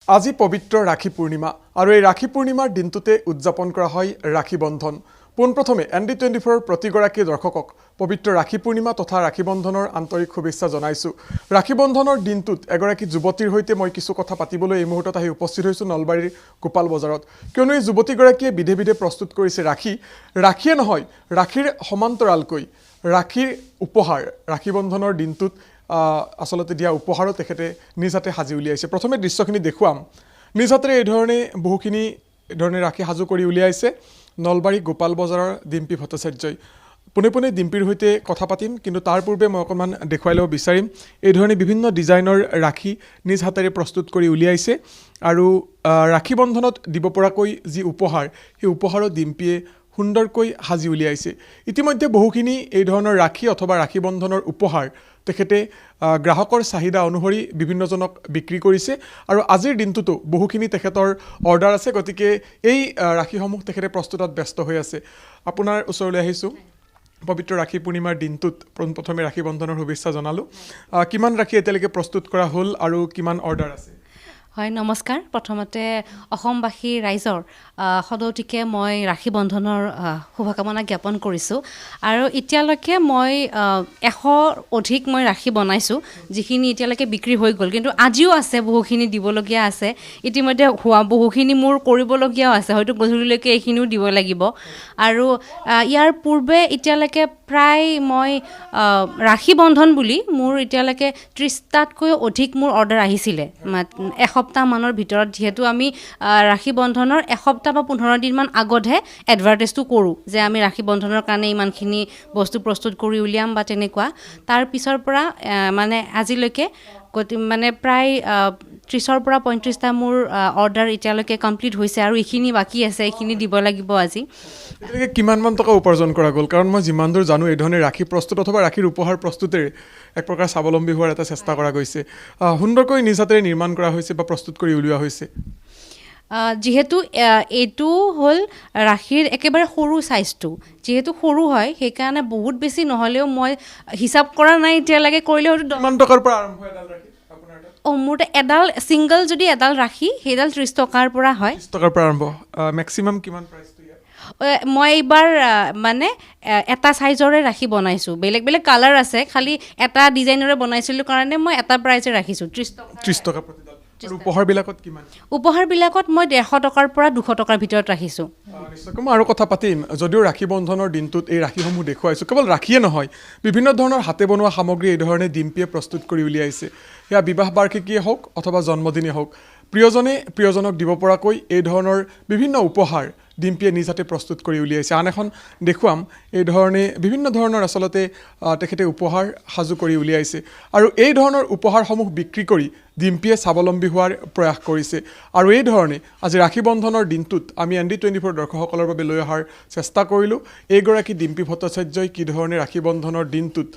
আজি পবিত্ৰ ৰাখী পূৰ্ণিমা আৰু এই ৰাখী পূৰ্ণিমাৰ দিনটোতে উদযাপন কৰা হয় ৰাখী বন্ধন। পোনপ্ৰথমে ND24 প্ৰতিগৰাকী দৰ্শকক পবিত্ৰ ৰাখী পূৰ্ণিমা তথা ৰাখী বন্ধনৰ আন্তৰিক শুভেচ্ছা জনাইছো। ৰাখী বন্ধনৰ দিনটোত এগৰাকী যুৱতীৰ হৈতে মই কিছু কথা পাতিবলৈ এই মুহূৰ্তত আহি উপস্থিত হৈছো নলবাৰীৰ গোপাল বজাৰত। কিয়নো এই যুৱতীগৰাকীয়ে বিধে বিধে প্ৰস্তুত কৰিছে ৰাখীয়ে নহয় ৰাখীৰ সমান্তৰালকৈ ৰাখীৰ উপহাৰ ৰাখী বন্ধনৰ দিনটোত আসলতে দিয়া উপহাৰো তেখেতে নিজ হাতে সাজি উলিয়াইছে। প্ৰথমে দৃশ্যখিনি দেখুৱাম। নিজ হাতেৰে এই ধৰণে বহুখিনি ৰাখী সাজু কৰি উলিয়াইছে নলবাৰী গোপাল বজাৰৰ ডিম্পী ভট্টাচাৰ্যই। পোনে পোনে ডিম্পীৰ হৈতে কথা পাতিম, কিন্তু তাৰ পূৰ্বে মই অকণমান দেখুৱাই ল'ব বিচাৰিম। এই ধৰণে বিভিন্ন ডিজাইনৰ ৰাখী নিজ হাতেৰে প্ৰস্তুত কৰি উলিয়াইছে আৰু ৰাখী বন্ধনত দিব পৰাকৈ যি উপহাৰ সেই উপহাৰো ডিম্পীয়ে সুন্দৰকৈ সাজি উলিয়াইছে। ইতিমধ্যে বহুখিনি এই ধৰণৰ ৰাখী অথবা ৰাখী বন্ধনৰ উপহাৰ তেখেতে গ্ৰাহকৰ চাহিদা অনুসৰি বিভিন্নজনক বিক্ৰী কৰিছে আৰু আজিৰ দিনটোতো বহুখিনি তেখেতৰ অৰ্ডাৰ আছে। গতিকে এই ৰাখীসমূহ তেখেতে প্ৰস্তুতত ব্যস্ত হৈ আছে। আপোনাৰ ওচৰলৈ আহিছোঁ। পবিত্ৰ ৰাখী পূৰ্ণিমাৰ দিনটোত প্ৰথমে ৰাখী বন্ধনৰ শুভেচ্ছা জনালোঁ। কিমান ৰাখী এতিয়ালৈকে প্ৰস্তুত কৰা হ'ল আৰু কিমান অৰ্ডাৰ আছে? হয়, নমস্কাৰ। প্ৰথমতে অসমবাসী ৰাইজৰ সদৌতিকে মই ৰাখী বন্ধনৰ শুভকামনা জ্ঞাপন কৰিছোঁ। আৰু এতিয়ালৈকে মই 100 অধিক মই ৰাখী বনাইছোঁ, যিখিনি এতিয়ালৈকে বিক্ৰী হৈ গ'ল। কিন্তু আজিও আছে, বহুখিনি দিবলগীয়া আছে। ইতিমধ্যে বহুখিনি মোৰ কৰিবলগীয়াও আছে, হয়তো গধূলিলৈকে এইখিনিও দিব লাগিব। আৰু ইয়াৰ পূৰ্বে এতিয়ালৈকে প্ৰায় মই ৰাখী বন্ধন বুলি মোৰ এতিয়ালৈকে 30টাতকৈ অধিক মোৰ অৰ্ডাৰ আহিছিলে। এসপ্তাহমানৰ ভিতৰত, যিহেতু আমি ৰাখী বন্ধনৰ এসপ্তাহ বা 15 দিনমান আগতহে এডভাৰটাইজটো কৰোঁ যে আমি ৰাখী বন্ধনৰ কাৰণে ইমানখিনি বস্তু প্ৰস্তুত কৰি উলিয়াম বা তেনেকুৱা। তাৰ পিছৰ পৰা মানে আজিলৈকে মানে প্ৰায় 30ৰ পৰা 35টা মোৰ অৰ্ডাৰ এতিয়ালৈকে কমপ্লিট হৈছে আৰু এইখিনি বাকী আছে, এইখিনি দিব লাগিব আজি। এতিয়ালৈকে কিমানমান টকা উপাৰ্জন কৰা গ'ল? কাৰণ মই যিমান দূৰ জানো এই ধৰণে ৰাখী প্ৰস্তুত অথবা ৰাখীৰ উপহাৰ প্ৰস্তুতেৰে এক প্ৰকাৰ স্বাৱলম্বী হোৱাৰ এটা চেষ্টা কৰা গৈছে। সুন্দৰকৈ নিজ হাতেৰে নিৰ্মাণ কৰা হৈছে বা প্ৰস্তুত কৰি উলিওৱা হৈছে। যিহেতু এইটো হ'ল ৰাখীৰ একেবাৰে সৰু চাইজটো, যিহেতু সৰু হয় সেইকাৰণে বহুত বেছি নহ'লেও মই হিচাপ কৰা নাই এতিয়ালৈকে, কৰিলেও কিমান টকাৰ পৰা আৰম্ভ এডাল ৰাখী? মোৰ এডাল ছিংগল যদি এডাল ৰাখী সেইডাল 30 টকাৰ পৰা হয়। 30 টকাৰ পৰা আৰম্ভ। মেক্সিমাম কিমান প্ৰাইচটো? মই এইবাৰ মানে এটা চাইজৰে ৰাখি বনাইছোঁ। বেলেগ বেলেগ কালাৰ আছে, খালি এটা ডিজাইনৰে বনাইছিলোঁ কাৰণে মই এটা প্ৰাইজে ৰাখিছোঁ, 30 টকা প্ৰতিডাল। আৰু উপহাৰবিলাকত কিমান? উপহাৰবিলাকত মই 150 টকাৰ পৰা 200 টকাৰ ভিতৰত ৰাখিছোঁ। নিশ্চয়কৈ মই আৰু কথা পাতিম। যদিও ৰাখী বন্ধনৰ দিনটোত এই ৰাখীসমূহ দেখুৱাইছোঁ, কেৱল ৰাখীয়ে নহয় বিভিন্ন ধৰণৰ হাতে বনোৱা সামগ্ৰী এই ধৰণে ডিম্পীয়ে প্ৰস্তুত কৰি উলিয়াইছে। সেয়া বিবাহ বাৰ্ষিকীয়ে হওক অথবা জন্মদিনেই হওক, প্ৰিয়জনে প্ৰিয়জনক দিব পৰাকৈ এই ধৰণৰ বিভিন্ন উপহাৰ ডিম্পীয়ে নিজ হাতে প্ৰস্তুত কৰি উলিয়াইছে। আন এখন দেখুৱাম। এই ধৰণে বিভিন্ন ধৰণৰ আচলতে তেখেতে উপহাৰ সাজু কৰি উলিয়াইছে আৰু এই ধৰণৰ উপহাৰসমূহ বিক্ৰী কৰি ডিম্পীয়ে স্বাৱলম্বী হোৱাৰ প্ৰয়াস কৰিছে। আৰু এই ধৰণে আজি ৰাখী বন্ধনৰ দিনটোত আমি ND24 দৰ্শকসকলৰ বাবে লৈ অহাৰ চেষ্টা কৰিলোঁ। এইগৰাকী ডিম্পী ভট্টাচাৰ্যই কি ধৰণে ৰাখী বন্ধনৰ দিনটোত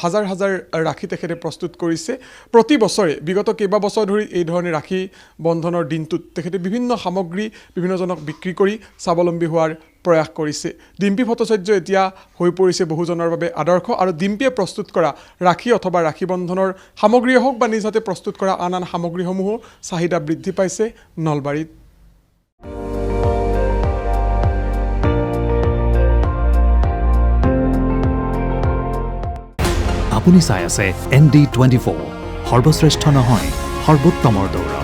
হাজাৰ হাজাৰ ৰাখী তেখেতে প্ৰস্তুত কৰিছে। প্ৰতি বছৰে বিগত কেইবাবছৰ ধৰি এই ধৰণে ৰাখী বন্ধনৰ দিনটোত তেখেতে বিভিন্ন সামগ্ৰী বিভিন্নজনক বিক্ৰী কৰি স্বাৱলম্বী হোৱাৰ প্ৰয়াস কৰিছে। ডিম্পী ভট্টাচাৰ্য এতিয়া হৈ পৰিছে বহুজনৰ বাবে আদৰ্শ আৰু ডিম্পীয়ে প্ৰস্তুত কৰা ৰাখী অথবা ৰাখী বন্ধনৰ সামগ্ৰীয়ে হওক বা নিজ হাতে প্ৰস্তুত কৰা আন আন সামগ্ৰীসমূহো চাহিদা বৃদ্ধি পাইছে নলবাৰীত। আপুনি চাই আছে ND24, সৰ্বশ্ৰেষ্ঠ নহয় সৰ্বোত্তমৰ দৌৰা।